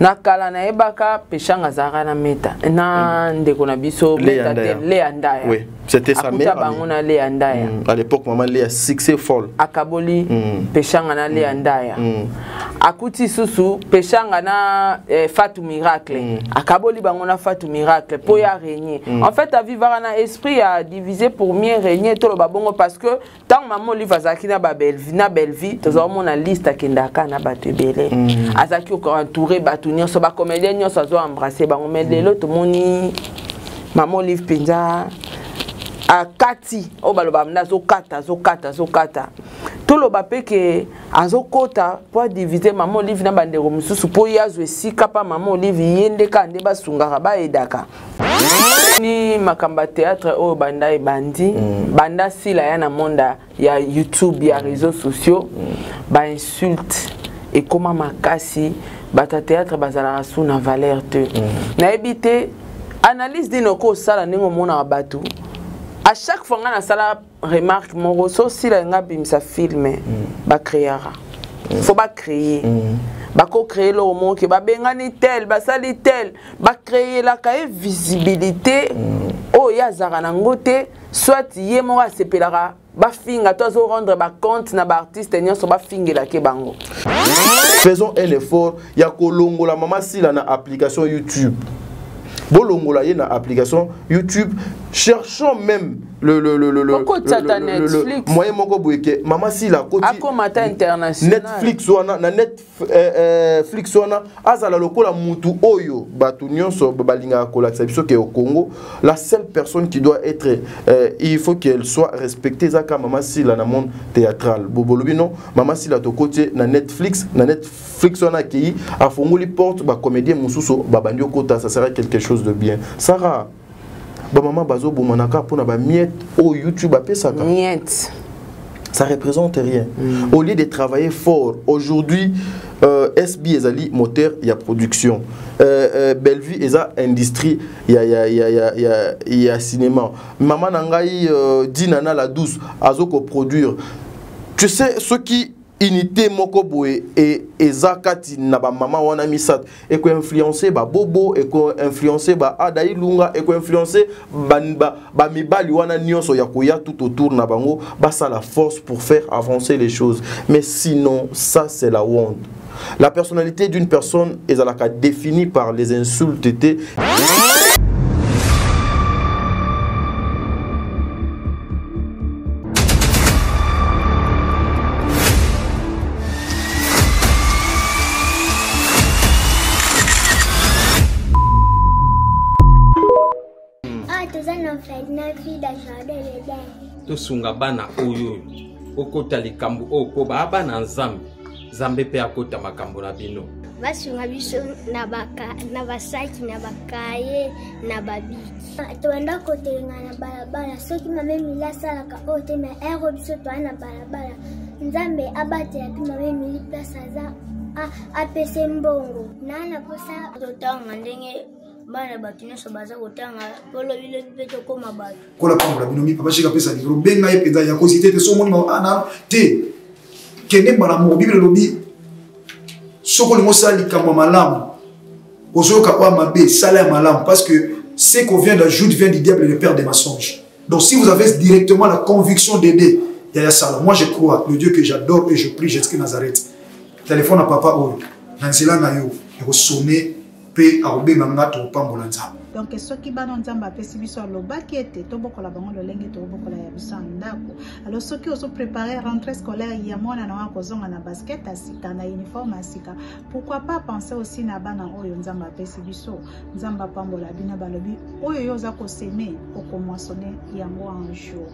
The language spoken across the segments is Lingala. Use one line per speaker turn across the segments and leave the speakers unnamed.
na kala na ebaka peshanga zara na meta na ndeko na biso meta te Léa Ndaya.
Oui, c'était sa mère.
Bangona Léa Ndaya.
À l'époque maman Léa succès folle.
Akaboli peshanga na Léa Ndaya. Akuti susu peshanga na Fatou Miracle. Akaboli bangona Fatou Miracle pour y régner. En fait à vivre na esprit à diviser pour mieux régner tout le babongo parce que tant maman livre azaki na belle vie toujours mon liste kendaka na batebele. Azaki ko entouré batunir so ba comédien nyo so embrasser bango mais lelo to moni maman livre penza a kati o baloba mna zo kata tout le bapé que azokota pour diviser maman livre na bandero mususu po yazwe sika pa maman livre yende ka nde basungaka ba edaka ni makamba théâtre o banda e bandi banda sila ya na monda ya YouTube ya réseaux sociaux ba insulte et comment makasi bata théâtre bazala sous na valeur te na ebité analyse dinoko sala ningo mona batu à chaque fois on a sala remarque mon ressort si la nga bimsa filme ba créera faut pas créer ba ko créer le moment que ba bengani tel ba sali tel ba créer la ka visibilité oh ya zara nangote soit yemo a sepelara ba finga to zo rendre ba compte na ba artiste nyoso ba fingela ke bango.
Faisons un effort ya kolongo la mama sila na application YouTube. Bolongola yé na application YouTube, cherchons même le moyen moko boyeke mama si la côté Netflix wana na Netflix wana azala lokola mutu oyo batu nyonso balinga kolakisa biso ke au Congo la seule personne qui doit être il faut qu'elle soit respectée zaka mama si la na monde théâtral bobolobi non mama si la to côté na Netflix wana ki a fongoli porte ba comédien mususu ba bandio kota ça sera quelque chose de bien Sarah ba maman bazo bomanaka pona ba miette au YouTube appelle ça
miette
ça représente rien au lieu de travailler fort aujourd'hui SB ezali moteur ya production Bellevue eza industrie ya cinéma maman nangai dinana la douce azoko produire tu sais ce qui unité moko boye et ezakati na ba mama wana misat et ko influencer ba bobo et ko influencer ba adai lunga et ko influencer ba mibali wana nyonso ya koya tout autour na bango ba ça la force pour faire avancer les choses mais sinon ça c'est la honte. La personnalité d'une personne est définie par les insultes et
to sunga bana oyo okota likambo oko ba bana nzambe zambe pe akota makambo na bino
basunga biso na basaki na bakaye na babiki toenda kotenga na balabala soki mame milasa la ka ote na ero biso to na balabala nzambe abate ya pima mame mili place za apese mbongo nana posa totanga ndenge bana batino so baza kotanga polo bile peto koma bato
kola pambola binomi papa shika pesa ni benga ye peza ya cosité te so moni ana te kene bana mo bible lobi soko ni mosali kamba malamu ozoka kwa mabe sala malamu parce que ce qu'on vient d'ajouter vient du diable le père des mensonges. Donc si vous avez directement la conviction d'aider Yaya Sala, moi je crois le Dieu que j'adore et je prie Jésus Nazareth. Téléphone à papa oyo nanzela na yo e sonner pe arobenga ngato pambola nzambe.
Donc ce qui va dans nzamba pesi biso lobaki ete to bokola bango lolenge to bokola ya biso ndako. Alors ceux qui ont préparé rentrée scolaire ya mona na kozonga na basket asika na uniforme asika. Pourquoi pas penser aussi na bana oyo nzamba pesi biso nzamba pambola bina balobi oyo yoza ko semer oko moissonner yango un jour.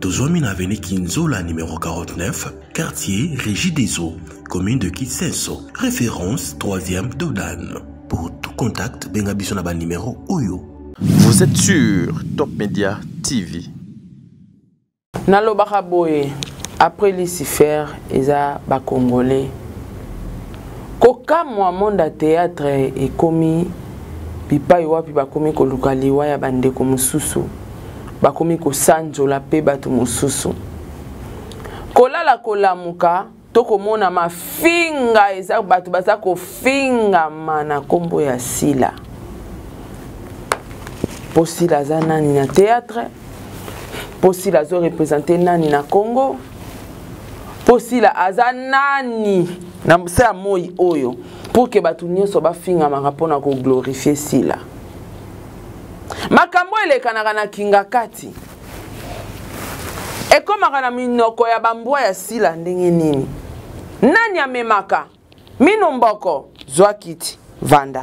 Tozomi na avenue Kinzola numéro 49, quartier Régie des Eaux, commune de Kitsenso, référence 3e Dodan. Pour tout contact, bengabiso na ba numéro Oyo.
Vous êtes sur Top Media TV.
Nalo Bakaboye, après Lucifer, eza ba Congolais. Koka mwa monde théâtre et komi pipa iwapi ba komi ko lukaliwa ya bande ko mususu. Ba komi ko sanjo la pe batu mususu. Kolala kolamuka tokomona mafinga eza bato baza kofingama na kombo ya Sila. Po Sila aza nani na théâtre, po Sila azo représenter nani na Congo, po Sila aza nani na sa moi oyo pour que bato nyonso bafingama mpona ko glorifier Sila. Makambo elekanaka na kinga kati ekomaka na minoko ya bambwa ya Sila ndenge nini. Nani amemaka mino mboko zwa kiti vanda,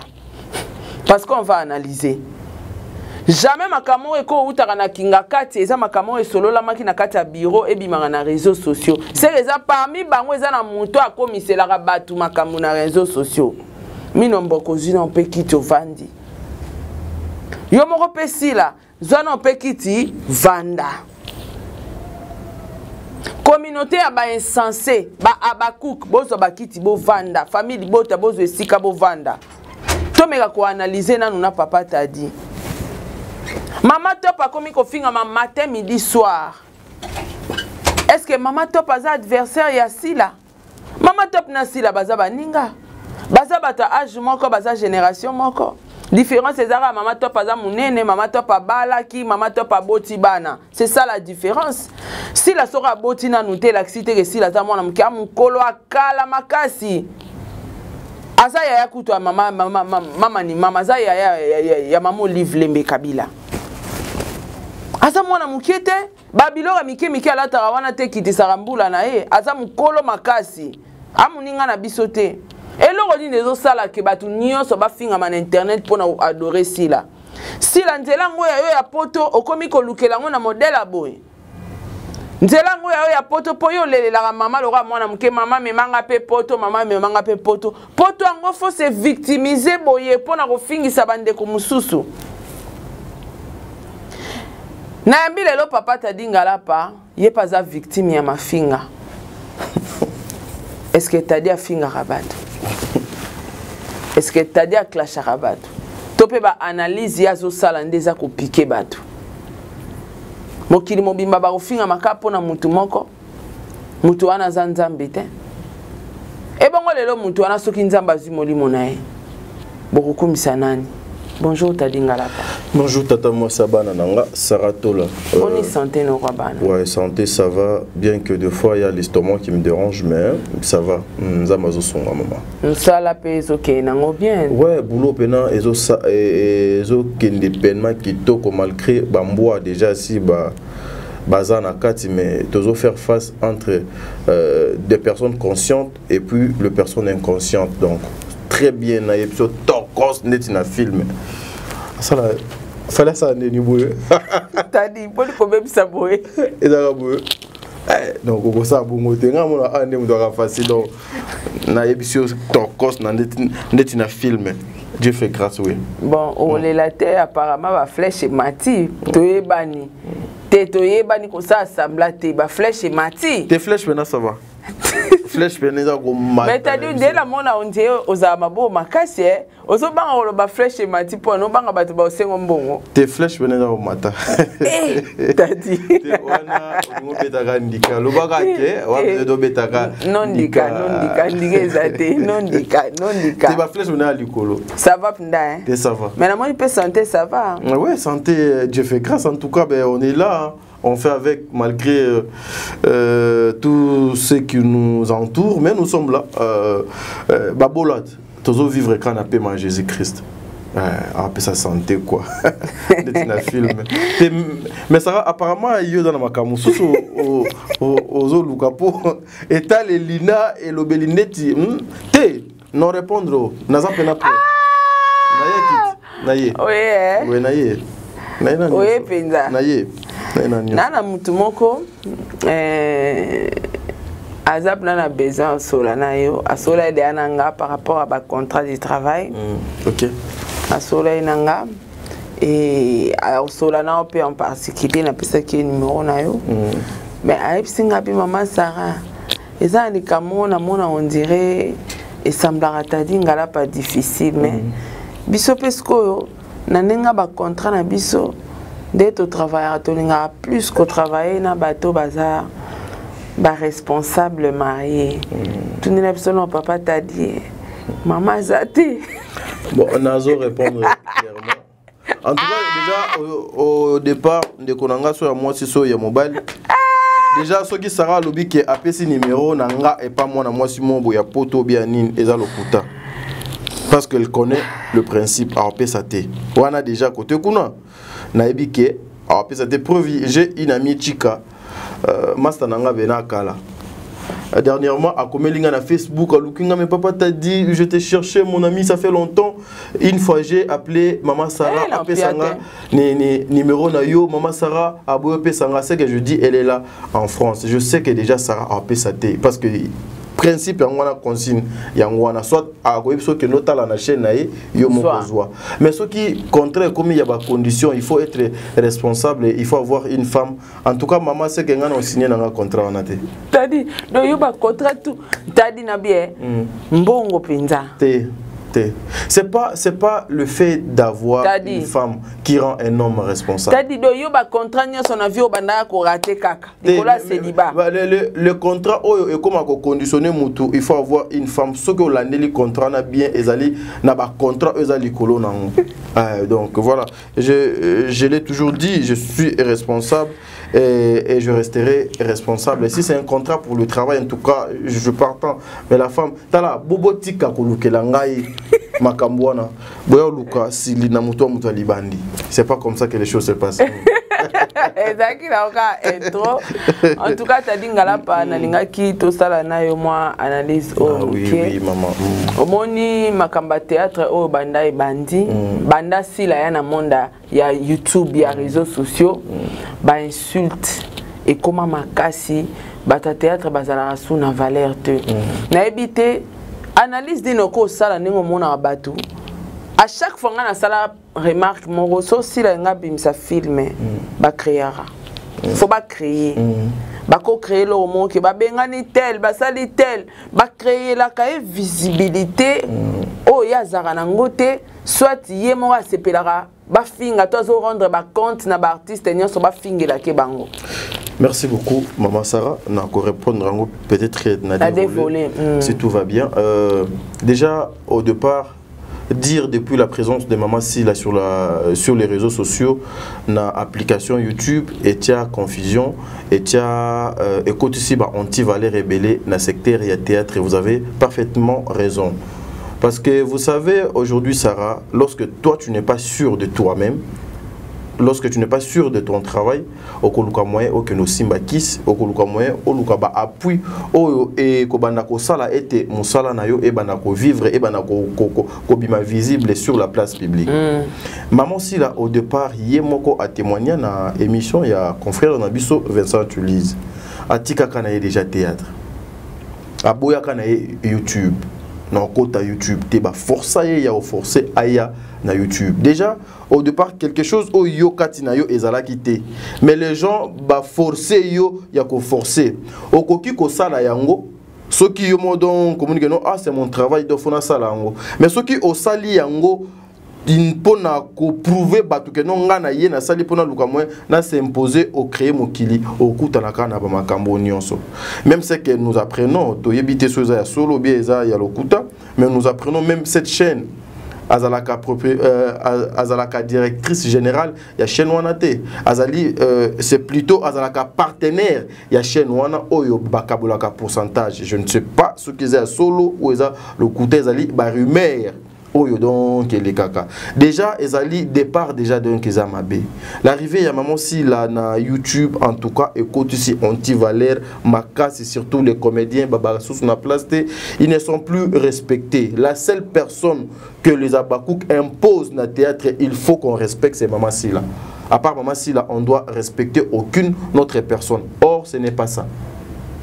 parce qu'on va analyser. Jamais makambo eko utaka na kinga kati eza makambo esolola maki na kati ya bureau ebimaka na réseaux sociaux. C'est eza parmi bango eza na muto akomiselaka batu makambo na réseaux sociaux. Mino mboko zina mpe kiti ovandi. Yo moko pe Sila zwana mpe kiti vanda. Communauté ya ba insensé, ba abakouk, bozo bakiti bo vanda, famille bota bozo esika bo vanda. Tomeka ko analyser nanu na papa t'a dit. Maman Top a komi ko finga ma matin midi soir. Est-ce que Maman Top a adversaire ya Sila? Maman Top na Sila baza baninga. Baza bata âge moko baza génération moko. Différence c'est ça, Maman Top a munene, Maman Top a balaki, Maman Top a boti bana. C'est ça la différence. Si la sora boti na nute la cité que si la ta mwana mkia mukolo akala makasi. Asa ya kutu mama ni mama za ya mamo livre lembe Kabila. Asa mwana mukete Babilora mike alata wana te kiti sarambula na ye. Asa mukolo makasi. Amuninga na bisote. Eloko ni nezo sala ke batu nyonso bafinga na internet pona adorer Sila. Sila nzela ngoya yo ya poto okomi kolukela ngo na modèle aboy. Nzela ngoya ya poto po yo lelela mama lora mwana muke mama memanga pe poto mama memanga pe poto. Poto ango faut se victimiser boye pona kofingisa bandeko mususu. Na yambi lelo papa tadingala pa ye paza victime ya mafinga. Est-ce que t'as dit à finga rabat? Est-ce que t'as dit à clash rabat? Topé ba analyse ya zo sala ndeza ko piquer bato. Mokili mobimba ba ofinga makapo na mutu moko. Mutu wana za nzambe te. E bongo lelo mutu wana soki nzamba zwi molimo na ye. Bokukumisa nani? Bonjour Tadingala.
Bonjour Tata Sabana Nanga, Saratola.
On est santé no rabana.
Ouais, santé ça va, bien que des fois il y a l'estomac qui me dérange, mais ça va. Nzamazo son maman.
Ça la paix OK nango bien.
Ouais, boulot pena ezo kende penement qui toko malgré bamboa déjà si bazana kati mais toujours faire face entre des personnes conscientes et puis les personnes inconscientes. Donc très bien na épisode tokos net na film. Ça là fallait ça ne niboué.
T'as dit pour le problème ça boué.
Et ça boué. Donc on ça bongo tenga mon ande mo doit facile donc na épisode tokos na net na film. Dieu fait grâce oui. Bon,
on les la terre apparemment va flèche mati toyebani. Toyebani ko ça assemblate ba flèche mati.
Tes flèches maintenant ça va. Flèche peneza ko mata.
Mais t'as dit dès la mona on dit aux amabo makasi ozo banga ko ba flèche mati po no banga bato ba osengo mbongo.
Tes flèches peneza ko mata.
T'as dit.
Wana ngo betaka ndika lo baka ke wa do betaka.
Non ndika ezate non ndika.
Tes ba flèche peneza likolo.
Ça va pnda hein.
Et ça va.
Mais la moi peut santé ça va.
Ouais, santé Dieu fait grâce en tout cas ben on est là. Hein. On fait avec malgré tout ce qui nous entoure, mais nous sommes là. Babolat, toujours vivre quand on a payé Jésus-Christ. Après sa santé quoi. Mais ça apparemment il y a dans ma camouflage aux lukapo et t'as les lina et l'obelinetti. Té non répondre. Naza pena pro. Naye.
Oui.
Oui naye.
Oui penza.
Naye.
Nana mutu moko azap nana besoin sola na yo asola ide ananga par rapport à ba contrat de travail.
OK.
Asola inanga et asola na pe en particulier na pesa ki numéro na yo. Mais aip singa bi maman Sarah. Eza ni kamona mona on dirait et semblera tadingala pas difficile mais biso pesko na nenga ba contrat na biso d'être au travail à tolinga plus qu'au travail na bateau bazar Bah responsable marié. Tout n'est pas papa t'a dit. Maman Zati.
Bon, on a osé répondre clairement. En tout cas, déjà, au départ, de Konanga, sur moi, si sur mobile. Déjà, ce qui sera le lobby qui a appelé ce numéro, Nanga et pas moi, si mon boya poto bianine et zalokuta. Parce qu'elle connaît le principe à PSAT. On a déjà côté Kuna. Naibike, à PSAT, preuve, j'ai une amie Chika, Mastananga Benakala. Dernièrement, à Komelinga na Facebook, à Lukinga, mais papa t'a dit, je t'ai cherché, mon ami, ça fait longtemps. Une fois, j'ai appelé Maman Sarah, appelé Sanga, numéro Nayo, Maman Sarah, Aboué Sanga, c'est que je dis, elle est là en France. Je sais que déjà Sarah a appelé sa tête, parce que principe yangwana consigne yangwana soit à quoi que nota la chaîne nae yo mokozwa mais ce qui contraire comme il y a des conditions il faut être responsable il faut avoir une femme en tout cas maman c'est que ngana signé un contrat on a dit
t'as dit no yo ba contrat tout t'as dit na bien mbongo penza
c'est pas le fait d'avoir une femme qui rend un homme responsable.
T'as dit do yo ba contrat nya son avion banda ko raté kaka. Nicolas Célibat.
Le contrat est comme à conditionner mutu, il faut avoir une femme ce que l'année contrat na bien ezali na ba contrat ezali kolo nango. Donc voilà, je l'ai toujours dit, je suis responsable et je resterai responsable. Et si c'est un contrat pour le travail, en tout cas, je partant. Mais la femme, t'as la bobotika kolukelangai makambwana. Boya luka sili na muto muto libandi. C'est pas comme ça que les choses se passent.
En tout cas, t'as dit ngalapa na lingaki to sala na yo moi analyse
oui maman.
Omoni makamba théâtre o banda e bandi banda sila ya na monda ya YouTube ya réseaux sociaux ba insulte et comment makasi bata théâtre bazala sous na valeur te na ebité analyse dinoko sala ningo mona batou. À chaque fois qu'on a sala remarque mon ressort si la nga bimsa filme ba créera. Faut pas créer. Ba ko créer le moment que ba bengani tel, ba sali tel, ba créer la visibilité oh ya zara na ngote soit yé mo a sepelara ba finga to zo rendre ba compte na ba artiste nyonso ba fingela ke bango.
Merci beaucoup, Maman Sarah. On a encore répondre peut-être na dévolé si tout va bien. Déjà au départ dire depuis la présence de Maman Sila sur les réseaux sociaux, na application YouTube, et tia confusion, et tia écoute ici anti-valeur rebellé na secteur et théâtre, et vous avez parfaitement raison. Parce que vous savez, aujourd'hui Sarah, lorsque toi tu n'es pas sûr de toi-même, lorsque tu n'es pas sûr de ton travail, okoluka moyen o que no simba kiss, okoluka moyen o luka ba appui o et ko banda ko sala ete musala na yo e banda ko vivre e banda ko bima visible sur la place publique. Maman Sila au départ yemoko a témoigné na émission ya confrère na biso Vincent Tulise. Atika kana déjà théâtre. Aboya kana YouTube. Non kota YouTube te ba forcer ya o forcer aya na YouTube. Déjà au départ quelque chose au yo katina yo ezala kité. Mais les gens ba forcer yo ya ko forcer. O koki ko sala yango ceux qui yo modon communique non ah c'est mon travail de fona sala yango. Mais ceux qui au sali yango pona ko prouver batu ke non ngana ye na sali pona luka moyen na s'imposer au créer mokili au kutanaka na ba makambo nyonso. Même ce que nous apprenons to yebite soza ya solo bien eza ya lokuta, mais nous apprenons même cette chaîne Azalaka Azalaka directrice générale ya chaîne wanate Azali c'est plutôt Azalaka partenaire ya chaîne wana oyo bakabulaka pourcentage. Je ne sais pas ce qu'ils a solo ou eza lokuta ezali ba rumeur oyo donc les kaka. Déjà ezali départ déjà donc ezamabe. L'arrivée ya Maman Sila na YouTube en tout cas écoute ici anti-valeur makasi surtout les comédiens baba sous na place ils ne sont plus respectés. La seule personne que les abakouk imposent na théâtre il faut qu'on respecte c'est Maman Sila. À part Maman Sila on doit respecter aucune autre personne. Or ce n'est pas ça.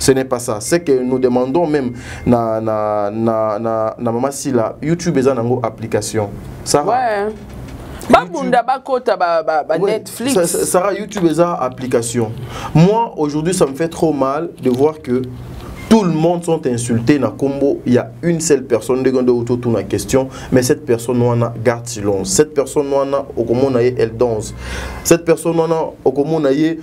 Ce n'est pas ça. C'est que nous demandons même na Maman Sila YouTube est en application. Ça
ouais. Babunda bakota ba Netflix.
Sarah YouTube est en application. Moi aujourd'hui ça me fait trop mal de voir que tout le monde sont insultés na combo, il y a une seule personne de gande autour de la question, mais cette personne wana garde silence. Cette personne wana okomonaye elle danse. Cette personne wana okomonaye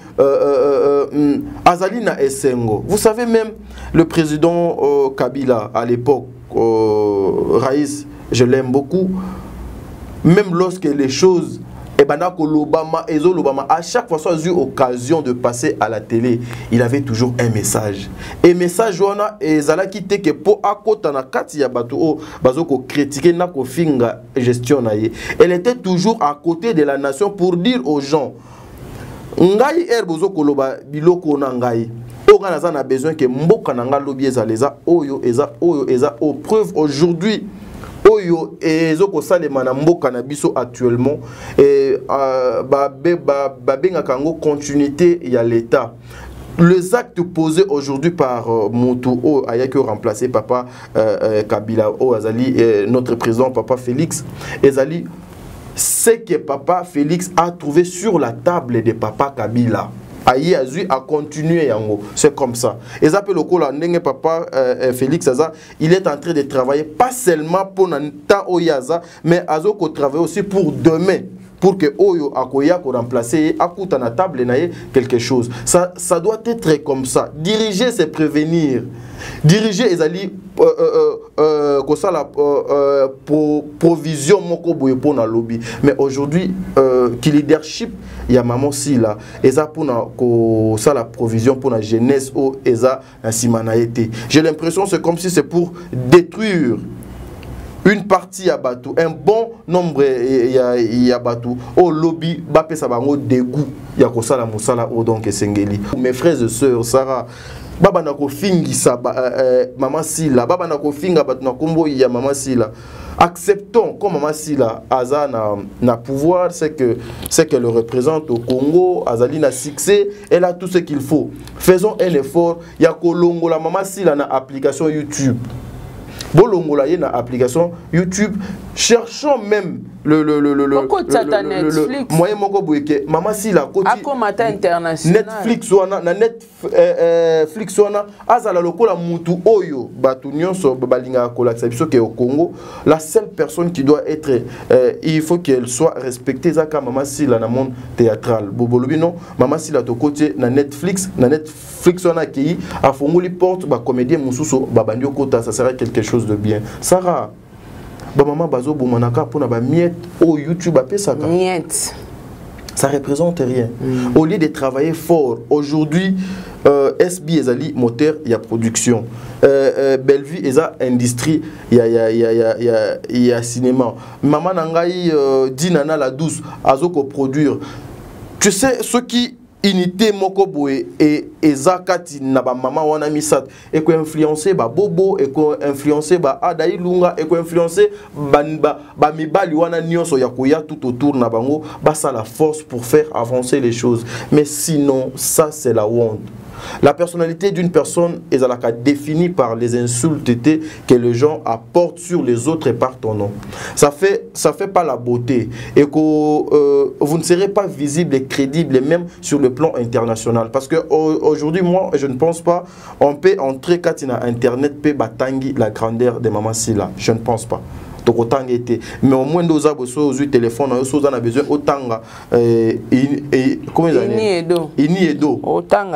Azalina Essengo. Vous savez même le président Kabila à l'époque, Raïs, je l'aime beaucoup. Même lorsque les choses à chaque fois qu'il a eu l'occasion de passer à la télé, il avait toujours un message. Et le message est que pour critiquer la gestion, elle était toujours à côté de la nation pour dire aux gens ngai erbozo koloba biloko na ngai oga na besoin que mboka na nga lobi ezaleza oyo eza aux preuves aujourd'hui. Oyo ezoko salema na mboka na biso actuellement et babenga kango continuité ya l'état. Les actes posés aujourd'hui par Moutou Ayaki remplacé papa Kabila Azali notre président papa Félix Ezali, c'est que papa Félix a trouvé sur la table de papa Kabila. Aïe Azui a continué yango, c'est comme ça. Et ça peut le coup là, papa Félix Aza, il est en train de travailler pas seulement pour un temps Oyaza, mais Azoko travaille aussi pour demain, pour que Oyo Akoya ko remplacer akuta na table naie quelque chose. Ça doit être comme ça. Diriger c'est prévenir. Diriger ezali ko ça la provision moko boye pour na lobby. Mais aujourd'hui qui leadership il y a maman si là eza pour na ko ça la provision pour la jeunesse au eza simana été. J'ai l'impression c'est comme si c'est pour détruire une partie à Batou, un bon nombre y a Batou. Au lobby, bapé sa bango dégoût. Ya ko sala musala o donc Sengeli. Mes frères et sœurs, Sarah, baba na ko fingi sa maman Sila, baba na ko finga bat na kombo ya maman Sila. Acceptons comme maman Sila Aza na pouvoir, c'est qu'elle le représente au Congo, Azali na succès, elle a tout ce qu'il faut. Faisons un effort. Ya ko longo la maman Sila na application YouTube. Bolongola na application YouTube, cherchons même le moyen moko boyeke mama si la côté Netflix wana na Netflix wana azala lokola mutu oyo batu nyonso balinga kolakisa biso ke au Congo, la seule personne qui doit être il faut qu'elle soit respectée zaka mama si la na monde théâtral bobolobi non mama si la to côté na Netflix wana ki a fongoli porte ba comédien mususu babandi okota, ça sera quelque chose de bien. Sarah maman bazo bomanaka pour na ba miette au YouTube apé ça. Miette. Ça représente rien. Au lieu de travailler fort, aujourd'hui SB ezali moteur il y a production. Bellevue eza industrie il y a cinéma. Maman nangai dinana la douce azoko produire. Tu sais ce qui unité moko boye et ezakati na ba mama wana misat et ko influencer ba bobo et ko influencer ba adai lunga et ko influencer ba mibali wana nyonso ya koya tout autour na bango ba ça la force pour faire avancer les choses. Mais sinon ça c'est la honte. La personnalité d'une personne est définie par les insultes que les gens apportent sur les autres et par ton nom. Ça fait pas la beauté et que vous ne serez pas visible et crédible même sur le plan international. Parce que aujourd'hui, moi, je ne pense pas on peut entrer quand il y a internet peut batangi la grandeur de Maman Sila. Je ne pense pas. Mais au moins deux arbres sur le téléphone, on a besoin autant comment ini edo autant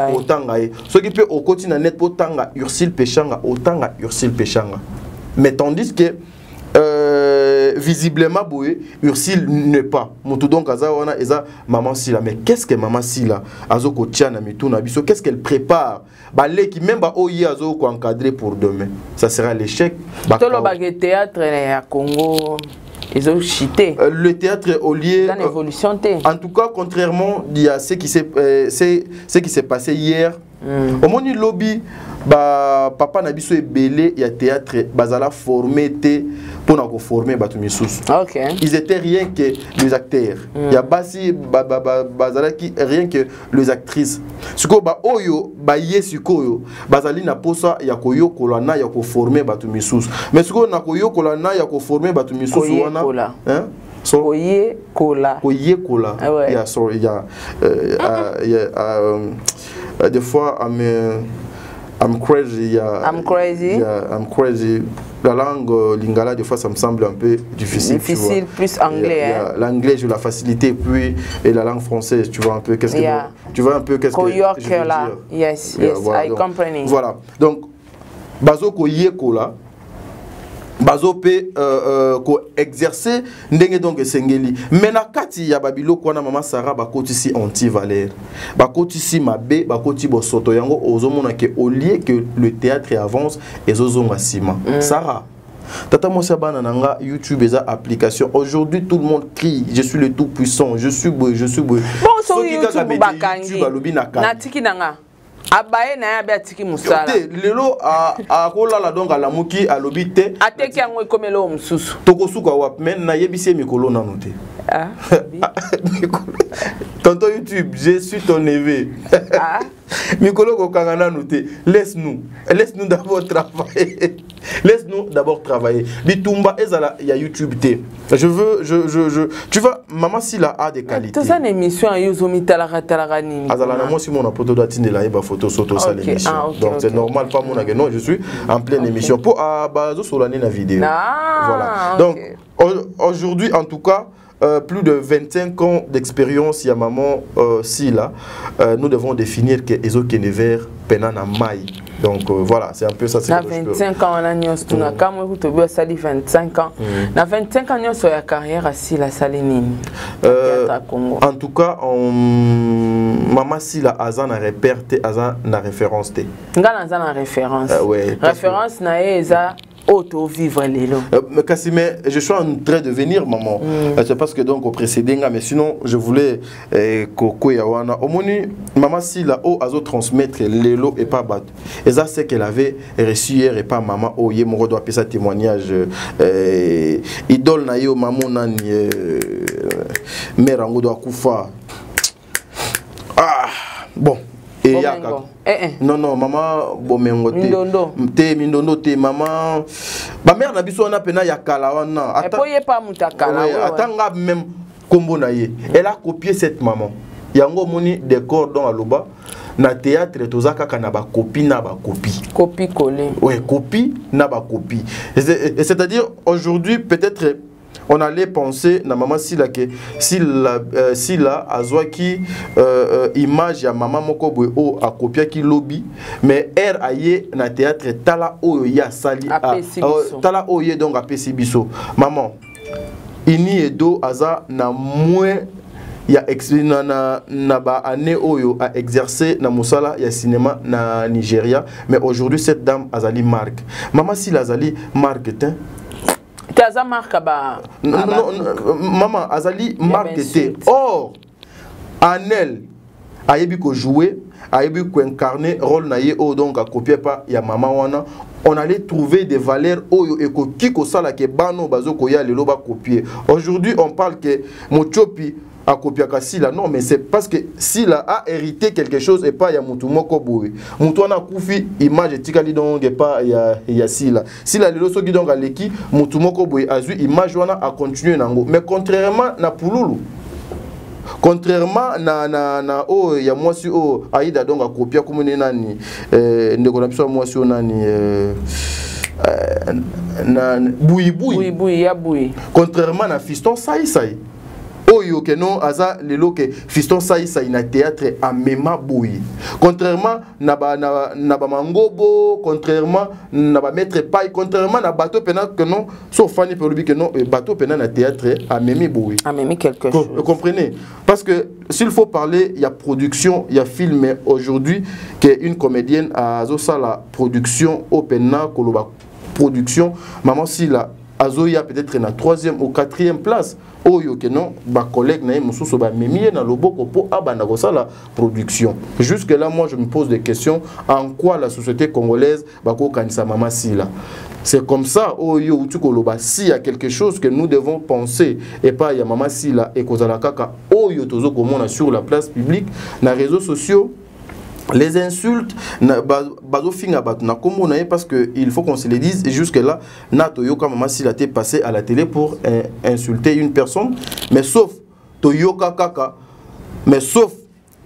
ce qui peut au quotidien net autant Ursil Pechanga autant Ursil Pechanga. Mais tandis que visiblement Ursil n'est pas mutu donc azawana eza Maman Sila. Mais qu'est-ce que Maman Sila azoko tiana mituna biso, qu'est-ce qu'elle prépare balé qui même ba oyi azoko encadrer pour demain, ça sera l'échec.
Tolo bagé théâtre à Congo ils ont chité
le théâtre au lieu en tout cas contrairement à ce qui s'est passé hier au moni lobby ba papa na biso ebélé ya théâtre bazala formé pour na ko former batu misusu. OK. Ils étaient rien que les acteurs. Ya basi bazala ki rien que les actrices. Siko ba oyo ba yesikoyo bazali na posa ya koyo kolana ya ko former batu misusu. Mais siko na koyo kolana ya ko former batu misusu wana hein? So koye kola. Yeah, sorry, des fois I'm crazy.
I'm crazy.
I'm crazy. La langue lingala, des fois, ça me semble un peu difficile.
Difficile, plus anglais.
L'anglais, j'ai la facilité, puis et la langue française, tu vois un peu qu'est-ce que tu vois un peu qu'est-ce que je veux dire.
Yes, voilà, I comprend.
Voilà. Donc, bazo ko yeko là. Bazo pe ko exercer ndenge donc sengeli mais na kati ya babilo kwana mama Sarah bakoti si anti-valeur bakoti si mabe bakoti bosoto yango ozomona ke au lieu que le théâtre avance ezozonga sima Sarah tata mosa bana nanga YouTube eza application aujourd'hui tout le monde crie je suis le tout puissant je suis beau bon
so YouTube bakangi na tiki nanga abaye na ya biatiki musala
lelo a kolala donc ala muki alobite
ateki yango ekomelo mususu
tokosuka wap men na yebise mikolo nanu te tonton YouTube je suis ton neveu mikolo kokanga nanu te laisse-nous d'abord travailler laisse-nous d'abord travailler bitumba ezala ya YouTube te tu vois maman Sila a des qualités
tout ça une émission yozomi talaka nini
azala na moi si mon poto datine la ba photo soto ça l'émission donc c'est normal pas mon non je suis en pleine émission pour bazo solane na vidéo voilà donc aujourd'hui en tout cas plus de 25 ans d'expérience, il y a maman Sila. Nous devons définir que Ezo Kenever Penana Mai. Donc voilà, c'est un peu ça.
Na 25 ans, on a nios tout na comme vous te ça dit 25 ans. Na 25 ans nios sur la carrière à Sila Salinine.
En tout cas, maman Sila Azan a réperté Azan na référence té.
Ngala Azan a référence. Référence na eza auto vivre lelo.
Mais Kassime, je suis en train de venir maman. C'est parce que donc au précédent mais sinon je voulais Koko Yawana omoni maman Sila o azo transmettre lelo et pas bat. Et ça c'est qu'elle avait reçu hier et pas maman o ye mo doit appeler ça témoignage idole na yo maman nani mère ngo doit kufa. Ah bon et yaka non maman bomengo te mindondo te maman ba mère na biso na pena ya kala wana
atoye pas mutakala
atanga même kombo na ye elle a copié cette maman yango moni décor dans aloba na théâtre tozaka kana ba copie na ba copie
collé
ouais copie na ba copie c'est-à-dire aujourd'hui peut-être on allait penser na maman Sila que Sila azwaki image ya maman moko boy o a copier ki lobby mais aye na théâtre tala o ya sali tala o ye donc a pesi biso maman ini edo aza na moins ya na ba année oyo a exercé na musala ya cinéma na Nigeria mais aujourd'hui cette dame azali marque maman Sila azali marketing
Taza marque ba
maman azali marketé or Anel ayebi ko jouer ayebi ko incarner rôle na ye o donc a copier pas ya maman wana on allait trouver des valeurs oyo eko kiko sala ke bano bazo ko ya lelo ba copier aujourd'hui on parle que Mochopi a copié Sila non mais c'est parce que Sila a hérité quelque chose et pas ya mutu moko boy mutu na kufi image tikali donc et pas ya Sila lelo soki donc aleki mutu moko boy azu image wana a continuer nango mais contrairement na Pululu contrairement na o ya mwasi o aida donc a copier comme nani ndeko na biso mwasi o nani na buyi
ya buyi
contrairement na Fiston sai oyo ke non aza lelo ke Fiston sai na théâtre a mema boyi contrairement na ba mangobo contrairement na ba maître paille contrairement na bateau pena que non sauf fani pelubi que non bateau pena na théâtre a memi boyi
a memi quelque chose
vous comprenez parce que s'il faut parler il y a production il y a film aujourd'hui que une comédienne a zo la production opena koloba production maman Sila azoya peut-être na 3e ou 4e place oyo que non ba collègue na mususu ba memiye na loboko po abanda ko sala production jusque là moi je me pose des questions en quoi la société congolaise ba ko kanisa maman Sila c'est comme ça oyo tu koloba si y a quelque chose que nous devons penser et pas ya maman Sila et kozala kaka oyo tozo komona sur la place publique na réseaux sociaux les insultes parce que il faut qu'on se le dise et jusque là Natoyoka maman Sila t'est passé à la télé pour insulter une personne mais sauf Toyoka Kaka mais sauf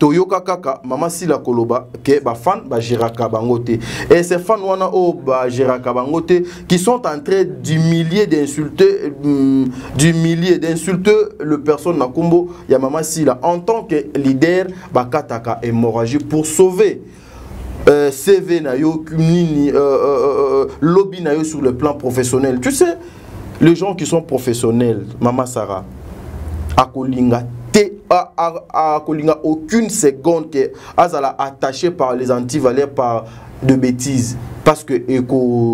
toyoka kaka mama Sila koloba ke ba fan ba jiraka bangote et ces fans wana o ba jiraka bangote qui sont en train d'humilier d'insulter le personne na kombo ya mama Sila en tant que leader ba kataka hémorragie pour sauver CV na yo nini lobby na yo sur le plan professionnel. Tu sais, les gens qui sont professionnels, Mama Sarah, akolinga aucune seconde que azala attaché par les antivaleurs par de bêtises parce que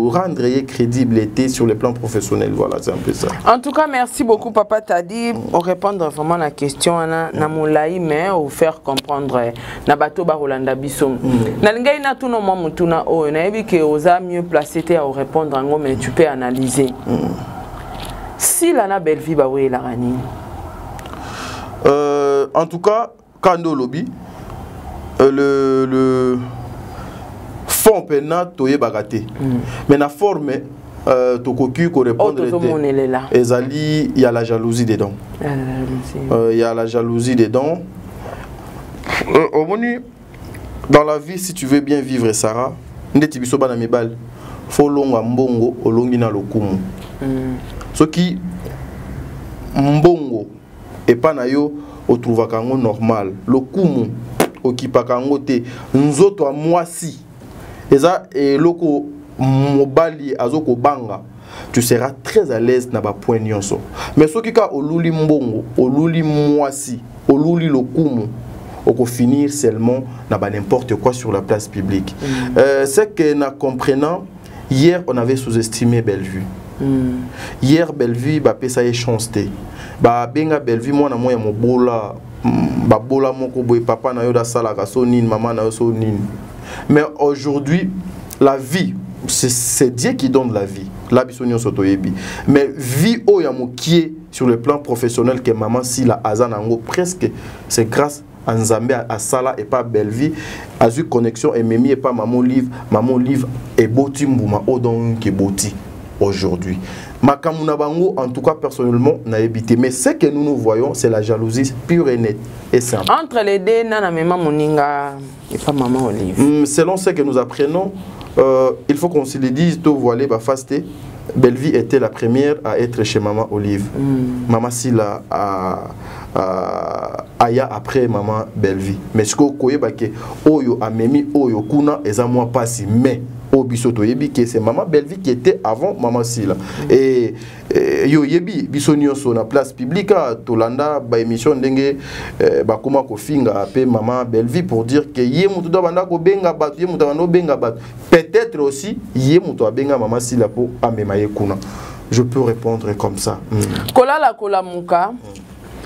rendre crédibilité sur le plan professionnel. Voilà, c'est un peu ça.
En tout cas, merci beaucoup Papa Tadi pour répondre vraiment à la question na moulaï mais ou faire comprendre na bato ba Rolanda Bisom. Na lingai na tout no mutuna o na ebi que osa mieux placé à répondre en mais tu peux analyser. Si la na belle vie ba oui la rani.
En tout cas, Kando Lobby, le fond pena toye bagate. Mais la forme, tokoku ko répondre ezali, il y a la jalousie dedans. Il y a la jalousie dedans. Au menu, dans la vie, si tu veux bien vivre, Sarah, ndeti biso bana mibal, faut longa mbongo olongi na lokumu. Ce qui mbongo et pas na yo o trouva kango normal lokumu okipa kango te nzoto a mwasi eza e loko mobali azoko banga tu seras très à l'aise na ba point nyonso mais soki ka oluli mbongo oluli mwasi oluli lokumu oko finir seulement na ba n'importe quoi sur la place publique. C'est que na comprenant hier on avait sous-estimé Bellevue. Hier Bellevue ba pesa e chanceté ba benga Bellevue moi na moi ya mobola ba bola moko boy papa na yo da sala ka so nini maman na yo so nini mais aujourd'hui la vie c'est Dieu qui donne la vie la bisonio soto yebi mais vie o ya mokie sur le plan professionnel que maman Sila azanango presque c'est grâce à Nzambe à Sala et pas Bellevue a eu connexion et Memi et pas maman livre et boti mbuma odon ke boti aujourd'hui. Makamuna bango, en tout cas personnellement, n'a évité. Mais ce que nous voyons, c'est la jalousie pure et nette et simple.
Entre les deux, nana maman Moninga et pas maman Olive.
Selon ce que nous apprenons, il faut qu'on se le dise, tout voilé, bah fasté. Bellevue était la première à être chez maman Olive. Maman Sila aya après maman Bellevue. Mais ce qu'on koye bah que oyo amemi oyo kuna eza moi passi mais Bisoto yebi que c'est maman Bellevue qui était avant maman Sila et yo yebi bisonio so na place publique tolanda ba émission ndenge ba koma ko finga pe maman Bellevue pour dire que yé mutu do banda ko benga bat yé mutu banda benga bat peut-être aussi yé mutu benga maman Sila pour amema yekuna. Je peux répondre comme ça.
Kolala kolamuka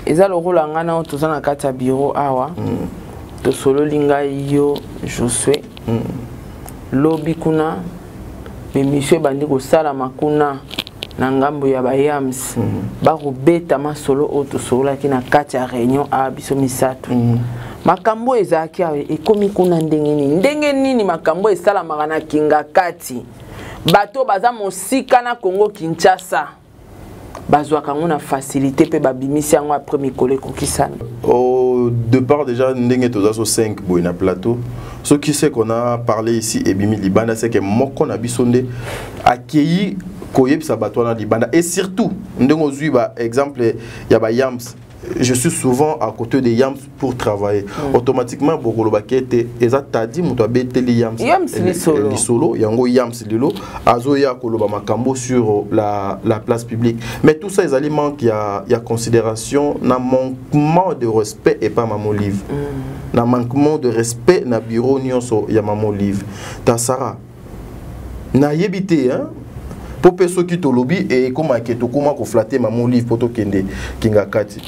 eza lo rôle ngana tozana kata bureau awa to solo linga yo Josué lobby kuna monsieur bandi ko sala makuna na ngambo ya bayams ba robeta masolo auto sola kina kati ya réunion a biso misato makambo ezaki ekomi kuna ndenge nini makambo esala magana kinga kati bato baza mosika na Congo Kinshasa bazwa kango na facilité pe babimisi yango après mikole kokisana
au départ déjà ndenge toza so 5 boy na plateau. Ce qui c'est qu'on a parlé ici et Bimi Libanda, c'est que Moko na bisonde accueilli Koyeb Sabatouana Libanda et surtout, exemple, il y a Yams. Je suis souvent à côté des Yams pour travailler. Automatiquement, Bogolo Bakete, Ezatadi, Moutabe, les Yams.
Yams, les
solo, Yango Yams, Lilo, Azoya, Koloba Makambo sur la place publique. Mais tout ça, les aliments, il y a considération, n'a manquement de respect et pas Maman Olive. N'a manquement de respect, n'a bureau, Nyonso, y a Maman Olive. Tassara. N'a yébité, hein? Pour ceux qui te lobby et comment flatter Maman Olive pour kende Kingakati.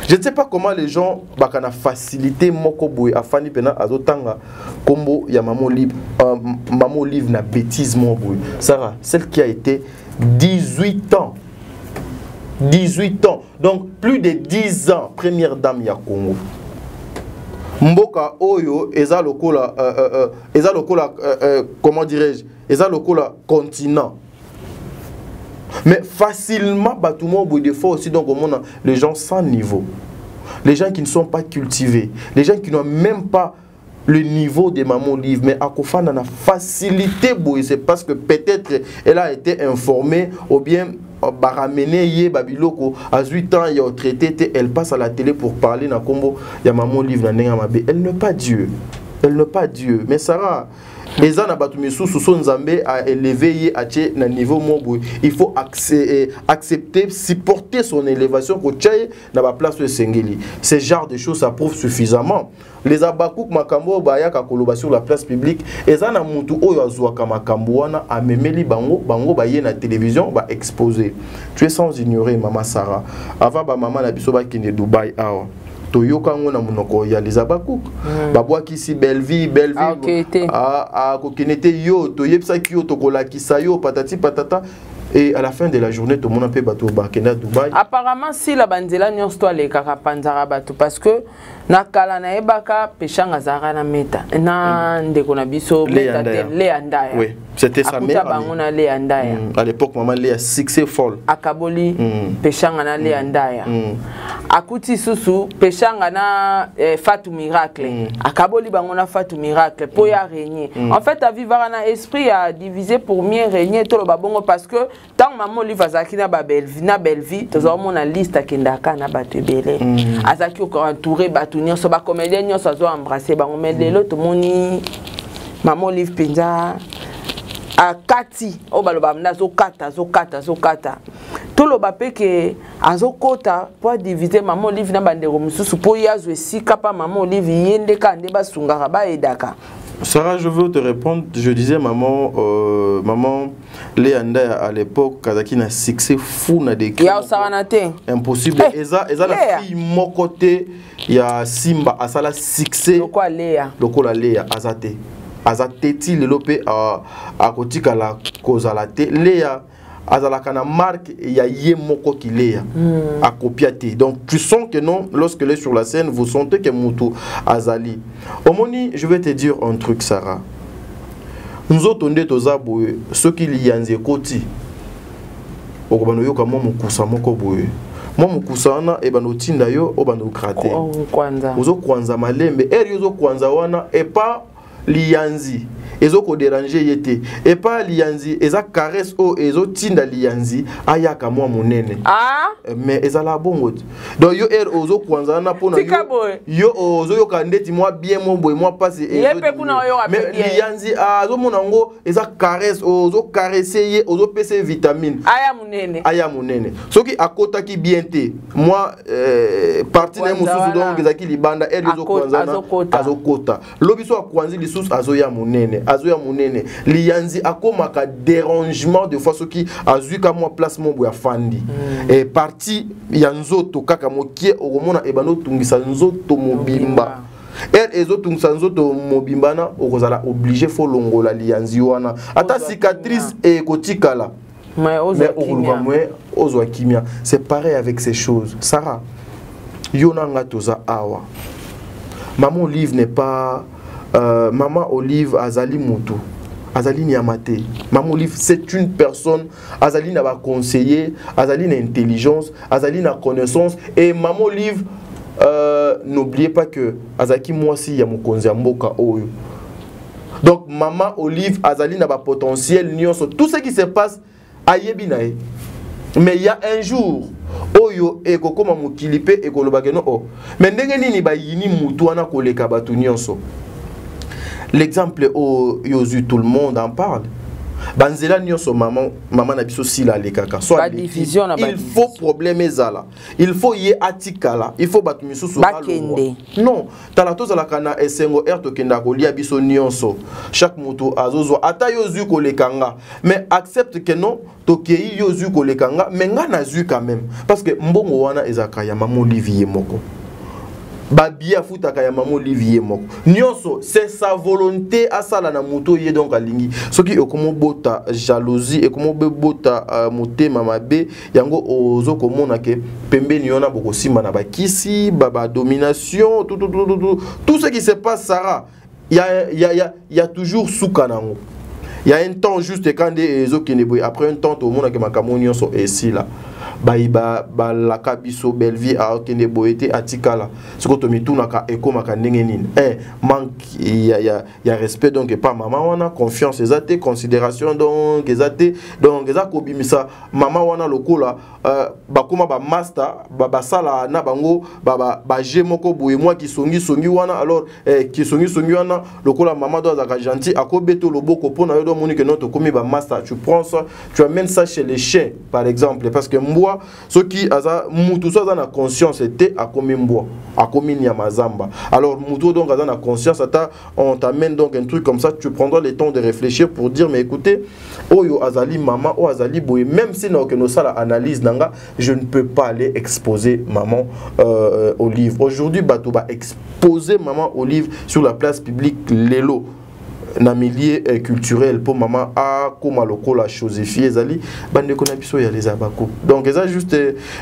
Je ne sais pas comment les gens bakana facilité moko boy afani pena azotanga kombo ya Maman Olive na bêtise mon boy. Sarah, celle qui a été 18 ans. 18 ans. Donc plus de 10 ans première dame ya Congo. Mboka oyo eza lokola comment dirais-je? Eza lokola continent. Mais facilement, tout le monde des fois aussi, donc on a les gens sans niveau. les gens qui ne sont pas cultivés, les gens qui n'ont même pas le niveau de Maman Olive, mais à Kofana a facilité, c'est parce que peut-être elle a été informée ou bien ramener Babiloko à 8 ans, il y a traité, elle passe à la télé pour parler na combo, il y a Maman Olive na nenga mabe. Elle n'est pas Dieu. Elle n'est pas Dieu. Mais Sarah, les gens sont Zambé à élever à un niveau mobile. Il faut accepter, supporter son élévation pour que dans la place de Sengeli. Ce genre de choses, ça prouve suffisamment. Les abakouk makambo baya ka koloba sur la place publique, ezana mutu oyo azwaka makambo wana amemeli bango baye na télévision ba exposer. Tu es sans ignorer Maman Sarah. Avant ba maman na biso ba kine Dubai awa. Toyoka ngona munoko ya les abakouk. Babwa kisi Belleville kokinete yo toyebsa ki yo tokola kisayo patati patata. Et à la fin de la journée, tout le monde a pu battre au Bakena Dubaï.
Apparemment, si la bandela n'y a pas de kakapanzara bateau parce que na kala na ebaka peshanga zara na meta na ndeko na biso meta Léandaya.
Oui, c'était sa mère. À l'époque, maman Léa succès folle.
Akaboli peshanga na Léandaya. Akuti susu peshanga na Fatou Miracle. Akaboli bangona Fatou Miracle pour y régner. En fait, à vivre un esprit à diviser pour mieux régner tout le babongo parce que tant Maman Olive azaki na Belleville, tous on a liste kendaka na batu belé. Azaki entouré batu nyonso ba comédien nyonso azo embrasser ba omedelo to moni Maman Olive penza a kati o baloba mna zo kata. To lo ba peke azo kota pour diviser Maman Olive na bandero mususu po yazo esika pa Maman Olive yende ka nde ba sungara ba edaka.
Sarah, je veux te répondre. Je disais, maman Léanda à l'époque, Kazaki n'a succès fou na des impossible. Eza la fille mon côté, il y a Simba, à ça la succès.
Loko Léa.
Loko la Léa, Azate. Azate ti le lopé à côté à la cause à la té. Léa. Azalakana marque il y a Yemoko qui l'est à copiater. Donc tu sens que non, lorsqu'elle est sur la scène, vous sentez que Moutou Azali. Omoni, je vais te dire un truc, Sarah. Nous autres, ceux qui y a koti. Okobano kama mukusa moko boye. Moi mukusa na e banotinda yo obano krate. Ozo kwanza malembe, yozo kwanza wana et pas lianzi. Ezo ko déranger yete et pas lianzi eza caresse o ezo tinda lianzi ayaka mwa munene mais eza la bongo donc yo ozo kwanza na pona yo ozo yo kandeti mwa bien mo boy mwa passe mais lianzi azo monango eza caresse ozo caresser ye ozo pese vitamine aya munene soki akota ki bien te moi parti na mususu donc ezaki libanda yozo kwanza na azo kota lobiso akwanzi lisusu azo ya munene azoya munene lianzi akomaka dérangement de fois qui azuka moi place mon boya fandi et parti ya nzoto kaka mokie okomona ebano tungisa nzoto mobimba ezo tungisa nzoto mobimba na okozala obligé fo longola lianzi wana ata cicatrice et kotikala mais ozo kimia c'est pareil avec ces choses. Sarah yonanga toza awa Maman Olive n'est pas Maman Olive Azali Moutou, Azali Niamate. Maman Olive, c'est une personne, Azali n'a pas conseillé, Azali n'a intelligence, Azali n'a connaissance. Et Maman Olive, n'oubliez pas que Azaki moi aussi y'a mon conseil mboka oyo. Donc Maman Olive, Azali n'a pas potentiel, tout ce qui se passe, ayebinae. Mais il y a un jour, oyo eko koma mukilipe eko lobakeno o. Mais ndenge nini ba yini mutu wana koleka batu nyonso. L'exemple où tout le monde en parle. Banzela nyonso maman na biso sila lekaka. Soit division na il faut problème ezala. Il faut ye atikala. Il faut batu misusu bakende. Non, talato zala kana esengo to kenda ko lia biso nyonso. Chaque moto azozo ata yozu ko lekanga. Mais accepte que non, to kei yozu ko lekanga, mais nga na zu quand même parce que mbongo wana ezaka ya Maman Olivier moko. Babia futaka ya Maman Olivier moko. Nyonso, c'est sa volonté à sala na moto ye donc alingi. Soki okomo bota jalousie et komo bota motema mabe yango ozo komona ke pembe niona boko sima na bakisi, baba domination, tout ce qui se passe Sarah. Il y a toujours soukanango. Il y a un temps juste quand des ezo keneboy après un temps tout le monde ke makamoni nyonso ici là. balaka biso belle vie a okende boyete atikala soko to mitunaka ekomaka ndenge nini manque ya respect donc pas maman wana confiance ezate considération donc ezate donc eza kobimisa maman wana lokola bakoma ba master basala na bango ba jemoko boye moi qui songi wana alors qui songi wana lokola maman doit être gentil akobeto loboko pona yo do moni que notre komi ba master tu prends ça tu amènes ça chez les chiens par exemple parce que mboa ceux qui aza mutu so na conscience était akomi mboa akomi nyamazamba alors mutu donc aza na conscience ata on t'amène donc un truc comme ça tu prendras le temps de réfléchir pour dire mais écoutez oyo azali maman o azali boye même si na que ça la analyse nanga je ne peux pas aller exposer maman Olive aujourd'hui bato ba exposer maman Olive sur la place publique lelo na milieu culturel pour maman a comme lokola Joséphie ezali bande ko na biso ya les abako donc ça juste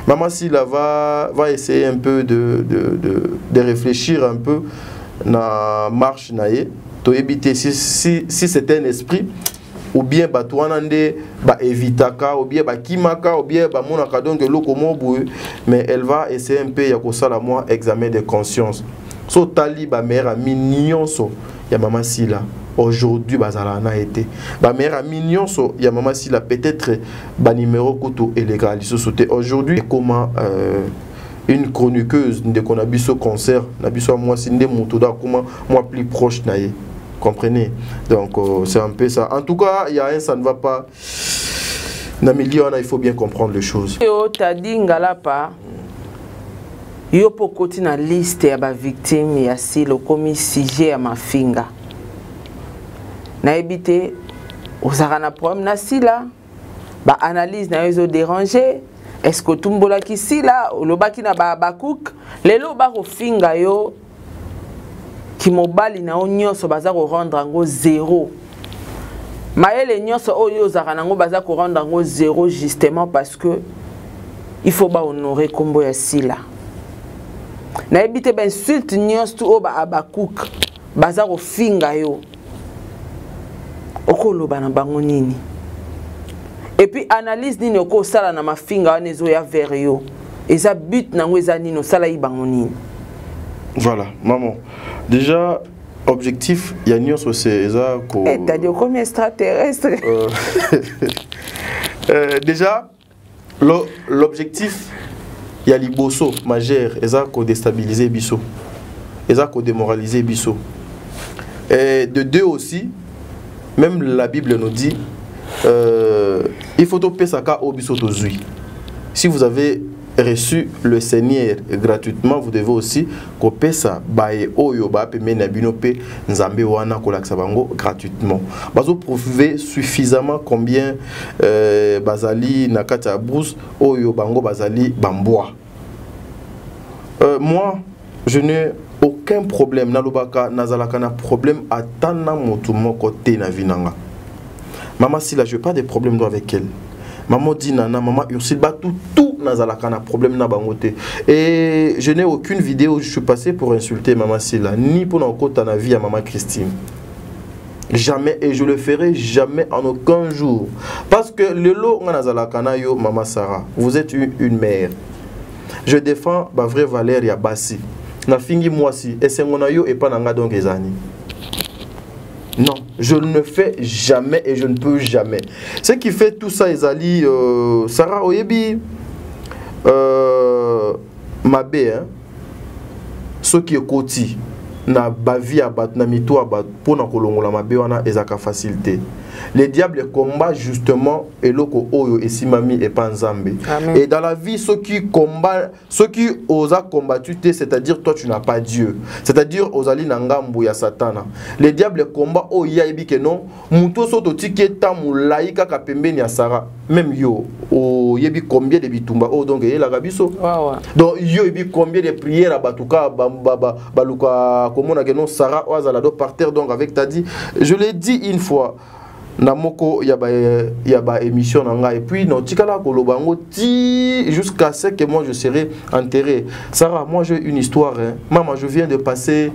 maman si la va essayer un peu de réfléchir un peu na marche naie to éviter si c'est un esprit ou bien batouana nde ba evitaka ou bien ba kimaka ou bien ba monaka donc loko mobu mais elle va essayer un peu ya ko sala moi examen de conscience so tali ba mère ami nyonso ya maman Sila aujourd'hui bazala na été ba mère ami nyonso ya maman Sila peut-être ba numéro koto illégal société aujourd'hui comment une chroniqueuse de qu'on a biso concert na biso moi sinde motoda comment moi plus proche naie. Comprenez? Donc c'est un peu ça. En tout cas, il y a un ça ne va pas. Dans le milieu, il faut bien comprendre les choses.
Yo t'as dit ngalapa. Yo pokoti na liste ya ba victime ya silo komi sujet ya mafinga. Na ebité ozaka na problème na sila. Ba analyse na yo déranger. Est-ce que tumbola ki sila olobaki na ba bakouk lelo ba ko finga yo qui mobali na onyoso baza ko rendre ngo 0 maele nyonso oyo zaka nango baza ko rendre ngo 0 justement parce que il faut ba honorer kombo ya sila na ebite ba insulte nyonso o ba abakouk baza ko finga yo okoloba na bango nini et puis analyse nini oko sala na mafinga wana ezo ya vers yo eza but nango eza nini osala yi bango nini.
Voilà, maman. Déjà, objectif, il y a une chose, c'est ça.
T'as dit combien extraterrestre
déjà, l'objectif, il y a les bosso majeurs, et ça qu'on déstabiliser bisso, et ça qu'on démoraliser bisso. Et de deux aussi, même la Bible nous dit, il faut topper ça au bisso tozui. Si vous avez reçu le Seigneur gratuitement, vous devez aussi couper ça bae oyo ba pe menabino pe nzambe wana kolaksa bango gratuitement. Bazo prouver suffisamment combien bazali nakata brousse oyo bango bazali bamboa. Moi, je n'ai aucun problème nalobaka nazalaka na problème atana motu moko te na vinanga. Maman Sila, je n'ai pas de problème avec elle. Maman dit nana, maman Ursule, tout nazalaka na problème na bangote. Et je n'ai aucune vidéo où je suis passé pour insulter maman Sila, ni pour n'encontrer na vie à maman Christine. Jamais, et je le ferai jamais en aucun jour. Parce que le lot nazalaka na yo maman Sarah, vous êtes une mère. Je défends ma vraie valeur ya basi. Na fingi moi si, et c'est mon yo et pas nanga donc ezani. Non, je ne le fais jamais et je ne peux jamais. Ce qui fait tout ça, Ezali, Sarah Oyebi, Mabé, hein, ce qui est côté, na bavi abat, na mito abat, pour na kolongo la Mabé, on a ezaka facilité. Les diables combattent justement et loko oyo et simami et panzambe. Et dans la vie, ceux qui combattent, ceux qui osent combattre, c'est-à-dire toi tu n'as pas Dieu. C'est-à-dire osali nangambu ya satana. Les diables combattent oh ya ebi que non. Muto soto tiketa mulaika kapembeni ya Sarah. Même yo o yebi combien de bitumba oh donc la gabiso. Donc yo yebi combien de prières à batuka baluka komona que non Sarah ozalado par terre donc avec ta dit. Je l'ai dit une fois. Namoko yaba émission nanga et puis non tikala kolobango ti jusqu'à ce que moi je serai enterré. Sarah, moi j'ai une histoire hein. Maman, je viens de passer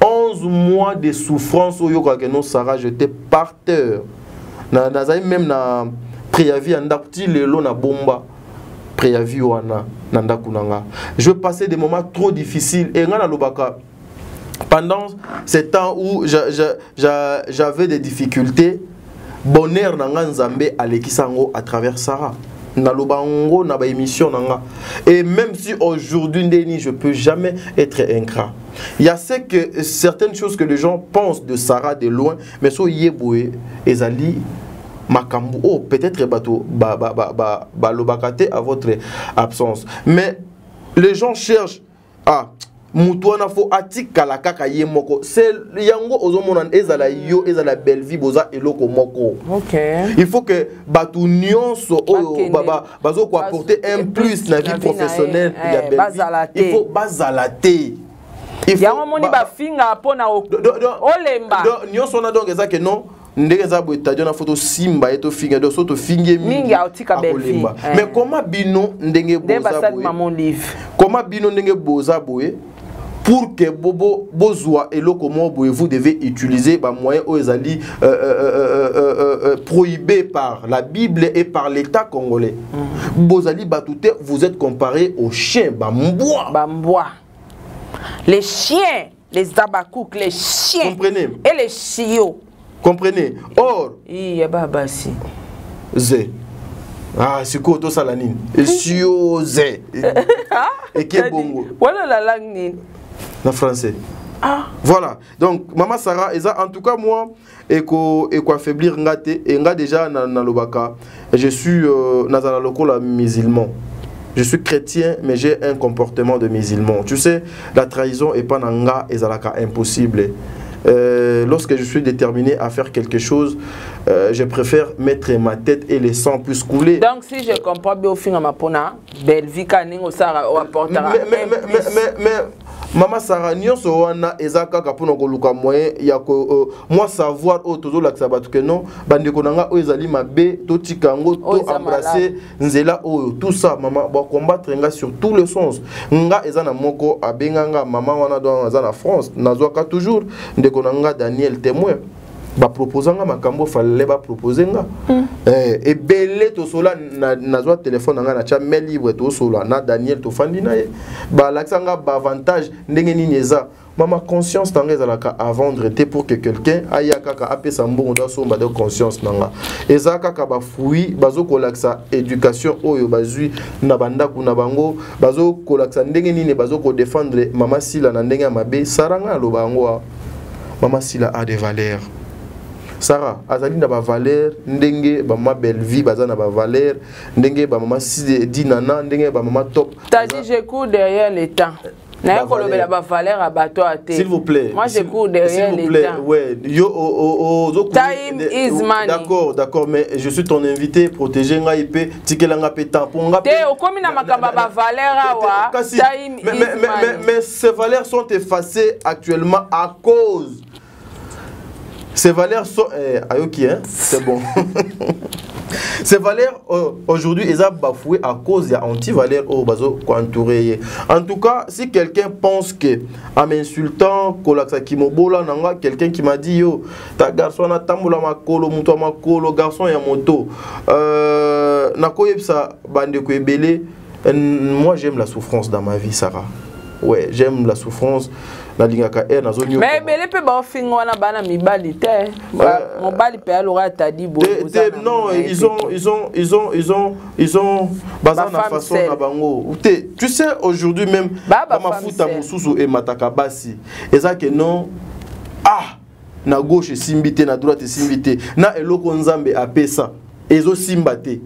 11 mois de souffrance au yoga que non Sarah, j'étais par terre. Na même na préavis en dapti lelo na bomba. préavis wana nanda kunanga. Je passer des moments trop difficiles et ngana lobaka pendant ces temps où j'avais des difficultés, bonheur nanga nzambe alekisango à travers Sarah. Nalobango na ba émission nanga. Et même si aujourd'hui ndeni je peux jamais être ingrat. Il y a certaines choses que les gens pensent de Sarah de loin, mais so yeboé ezali makambu oh peut-être bato lobakate à votre absence. Mais les gens cherchent Mutuana fo atika la kaka ye moko. C'est yango ozomonan ezala yo ezala belle vie boza eloko moko. OK. Il faut que batu nyonso oyo bazo ko apporter un plus na vie professionnelle ya belle vie. Il faut bazalate.
Yango moni ba finga pona olemba.
Nyonso na donc ezake non. Ndenge za bo etadio na photo simba eto finga do soto finge
mingi autika belle vie.
Mais comment bino ndenge boza boye? Comment bino ndenge boza boye? Pour que Bobo Bozwa et Lokomobo, vous devez utiliser des moyens prohibés par la Bible et par l'État congolais. Bozali Batouté, vous êtes comparé aux chiens, Bambois.
Les chiens, les abakouk, les chiens.
Comprenez?
Et les chiots.
Comprenez? Or,
il y a babasi.
Zé. Ah, c'est quoi tout ça la nine? Chio Zé. Et qui est bongo?
Voilà la langue.
En français. Voilà. Donc, Maman Sarah, en tout cas, moi, et affaiblir ngate, et nga déjà na lobaka, je suis nazala lokola musulman. Je suis chrétien, mais j'ai un comportement de musulman. Tu sais, la trahison est pas nanga et zalaka impossible. Lorsque je suis déterminé à faire quelque chose, je préfère mettre ma tête et le sang puisse couler.
Donc, si je comprends bien au fin de ma pona, belle vie kaningo sara ou apportera.
Mais Maman Sarah, nyonso wana ezaka kapona koluka moyen ya ko moi savoir o tozo la sabatu que non bandeko nanga o ezali mabe to tikango to embrasser nzela o tout ça maman ba combattre nga sur tous les sens nga ezana moko abenganga maman wana dans na France nazwaka toujours ndeko nanga Daniel témoin ba proposanga makambo fallait ba proposer nga et belé to sola nazwa téléphone nga na cha mail libre to sola na Daniel to fandi na ye ba laksanga ba avantage ndenge nini eza mama conscience tanga ezalaka à vendre te pour que quelqu'un ayaka ka apesa mbongo da somba de conscience nanga ezaka ka ba fruit bazo kolaksa éducation oyo bazui na bandaku na bango bazo kolaksa ndenge nini bazo ko défendre mama Sila na ndenge mabe saranga lo bango mama Sila a des valeurs. Sarah, azali na ba valeur ndenge ba ma belle vie bazana ba valeur ndenge ba mama dinana ndenge ba mama top.
T'as dit je cours derrière les temps. N'a pas le ba valeur à bateau à terre.
S'il vous plaît.
Moi je cours derrière les temps.
Ouais, yo
time is money.
D'accord, mais je suis ton invité, protéger nga ipé, tikelanga pe tampon nga.
Te okomi na makamba ba valeur awa. Time is money.
Mais ces valeurs sont effacées actuellement à cause. Ces valeurs sont... Ayoki, hein? C'est bon. Ces valeurs, aujourd'hui, elles sont bafouées à cause des anti-valeurs au bazo entouré. En tout cas, si quelqu'un pense que, en m'insultant, quelqu'un qui m'a dit, yo, ta garçon a tamboula makolo, mouto makolo, garçon ya moto, nakoyepsa bande ko ebele, moi j'aime la souffrance dans ma vie, Sarah. Ouais, j'aime la souffrance. Mais
belé pe ba fingo wana bana mibali te. Mon bali pe alora tadi bo.
Non, ils ont bazana façon na bango. Tu sais aujourd'hui même ba mafuta mususu et matakabasi. Eza que non na gauche simbité na droite simbité. Na eloko nzambe apesa. Ezo simbate.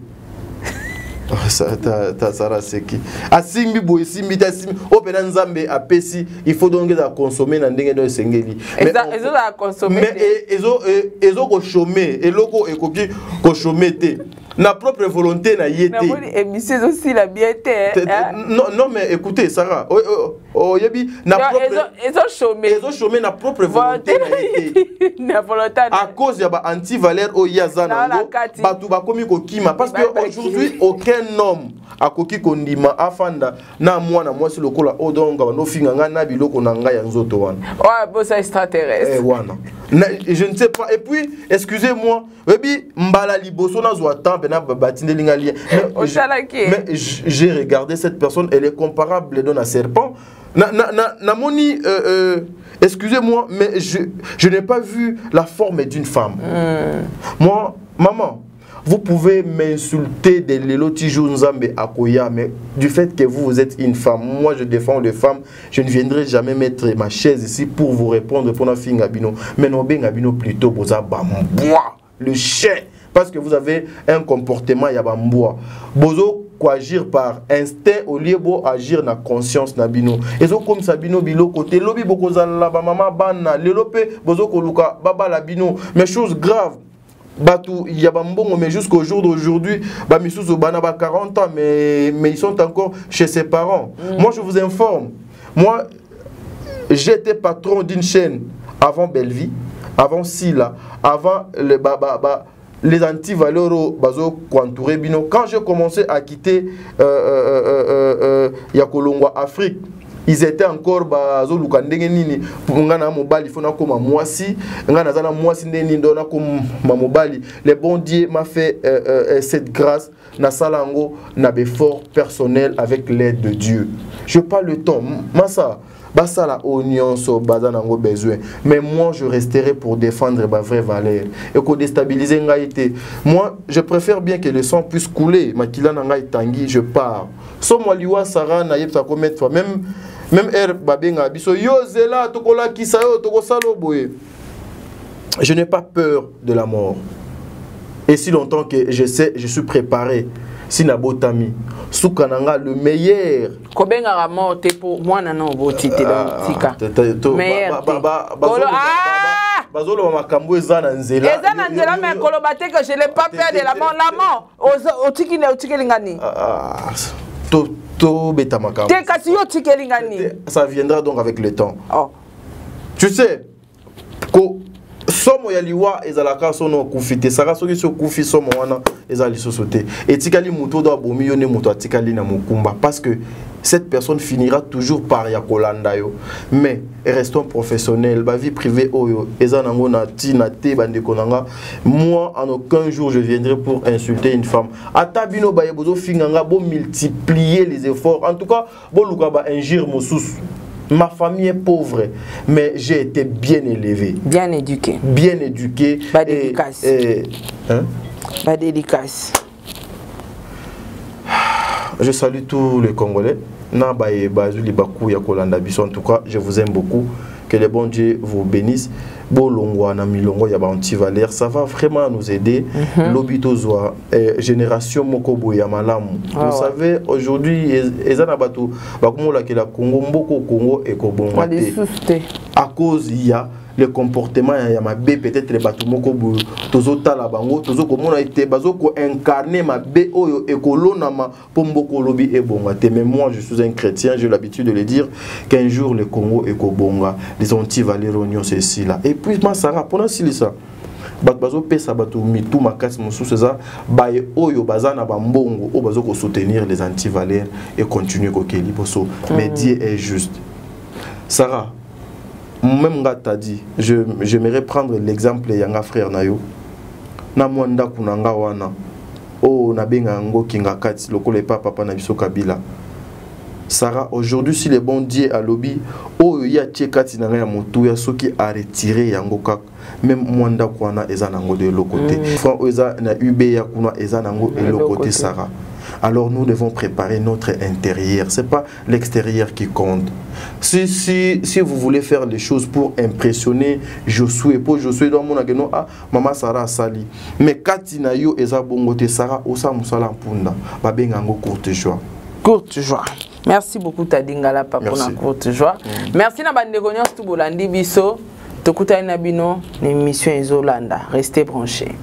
Ça Sarah c'est qui asimbi boy simbi ta simbi opena nzambe apesi il faut donc consommer na ndenge do sengeli
mais ezo la consommer
mais ezo ko chômer eloko ekoki ko chômer te na propre volonté na yete
mais émission aussi la biété
non mais écoutez Sarah oh yebi na propre
ils ont chômé
na propre volonté
na volonté
à cause ya ba anti-valeur o yazana ngo batu ba komi ko kima parce que aujourd'hui aucun homme akoki kondima afanda na mwana mwasi lokola o donga no finga nga na biloko na nga ya nzoto wana
ouais bon ça extraterrestre
wana je ne sais pas et puis excusez-moi webi mbala liboso na zwa temps na batindeli nga lien mais j'ai regardé cette personne, elle est comparable à un serpent. Moni, excusez-moi, mais je n'ai pas vu la forme d'une femme. Moi, maman, vous pouvez m'insulter de l'éloti Nzambe Akoya, mais du fait que vous êtes une femme, moi je défends les femmes, je ne viendrai jamais mettre ma chaise ici pour vous répondre pour la fille Ngabino. Mais non, ben Ngabino plutôt, le chien. Parce que vous avez un comportement yabamboa. Bozo quoi agir par instinct au lieu de agir na conscience nabino. Et so comme sabino bilo côté lobi bokoza la ba mama bana lelope bozo koluka baba labino. Mais chose grave. Batou yabambongo mais jusqu'au jour d'aujourd'hui ba misuzu bana ba 40 ans mais ils sont encore chez ses parents. Moi je vous informe. Moi j'étais patron d'une chaîne avant Bellevie, avant Silla, avant le les anti-valeurs bazo entouré bino. Quand j'ai commencé à quitter Yakolongwa Afrique, ils étaient encore bazo lukandenge nini ngana mobali fona comme moisi ngana zana moisi ndeni ndona comme mobali. Le bon Dieu m'a fait cette grâce na salango na effort personnel avec l'aide de Dieu. Je pas le temps massa basa la oignon so bazanango besoin, mais moi je resterai pour défendre ma vraie valeur et ko déstabiliser ngaité. Moi je préfère bien que le sang puisse couler makila na ngai tangi je pars so moi liwa sara na yepsa commettre fois même air babenga biso yo zela tokola kisayo tokosalo boye. Je n'ai pas peur de la mort et si longtemps que je sais je suis préparé. Sinabotami, Soukananga, le meilleur.
Kobenga la mort pour moi non boti te tika. Meilleur.
Bazolo makambo ezana nzela.
Ezana nzela mais kolobate que je n'ai pas peur de la mort. La mort. Otiki ne otiki lingani.
To beta makambo.
Te kasi yo otiki lingani.
Ça viendra donc avec le temps.
Oh.
Tu sais ko somo ya liwa ezalaka sono kufite saka soki so kufi somo wana ezali sosote etikali muto do abomi yo ne muto atikali na mukumba parce que cette personne finira toujours par ya kolanda yo. Mais restons professionnels, ba vie privée oyo ezanango na tina te bande konanga. Moi en aucun jour je viendrai pour insulter une femme. Atabino ba yebozo finganga bo multiplier les efforts. En tout cas, bo luka ba injure mosusu. Ma famille est pauvre, mais j'ai été bien élevé.
Bien éduqué.
Bien éduqué.
Pas dédicace.
Hein?
Pas dédicace.
Je salue tous les Congolais. En tout cas, je vous aime beaucoup. Que le bon Dieu vous bénisse. Ça va vraiment nous aider. L'obitozoa, génération Mokobo Yamalamu. Vous savez, aujourd'hui, Ezanabatu, Bakumola qui la Congo, Mboko Congo et Kobongate. À cause, il y a le comportement ya mabe peut-être les batumoko tozota la bango tozoko mona été bazoko incarner mabe oyo ekolona ma pomboko lobi e bonga te. Mais moi je suis un chrétien, j'ai l'habitude de le dire qu'un jour le Congo ekobonga, les anti-valeurs c'est ici là. Et puis ma Sarah pendant si ça bazo pesa batu mitu makasi mususu za baye oyo bazana bambongo o bazoko soutenir les anti-valeurs et continuer kokeli boso. Mais Dieu est juste. Sarah, même nga t'a dit, j'aimerais prendre l'exemple de Yanga frère Nayo. Na mwanda kunanga wana. Oh nabenga ngo kinga kati lokole papa na biso Kabila. Sarah, aujourd'hui si le bon Dieu a lobby, oh ya tie kati na ya motu ya soki a retiré yango kak. Même mwanda kwana eza nango de l'autre côté. Frère eza na UB ya kuna eza nango de l'autre côté Sarah. Alors nous devons préparer notre intérieur. Ce n'est pas l'extérieur qui compte. Si vous voulez faire les choses pour impressionner Josué, pour Josué, dans mon ageno, ah, maman Sarah Sali. Mais Katina yo eza bongote Sarah osa musala punda. Babengango courte joie.
Courte joie. Merci beaucoup Tadingala papa pour la courte joie. Merci na bande konyo stu bolandi biso. Tokuta na bino l'émission Ezolanda. Restez branchés.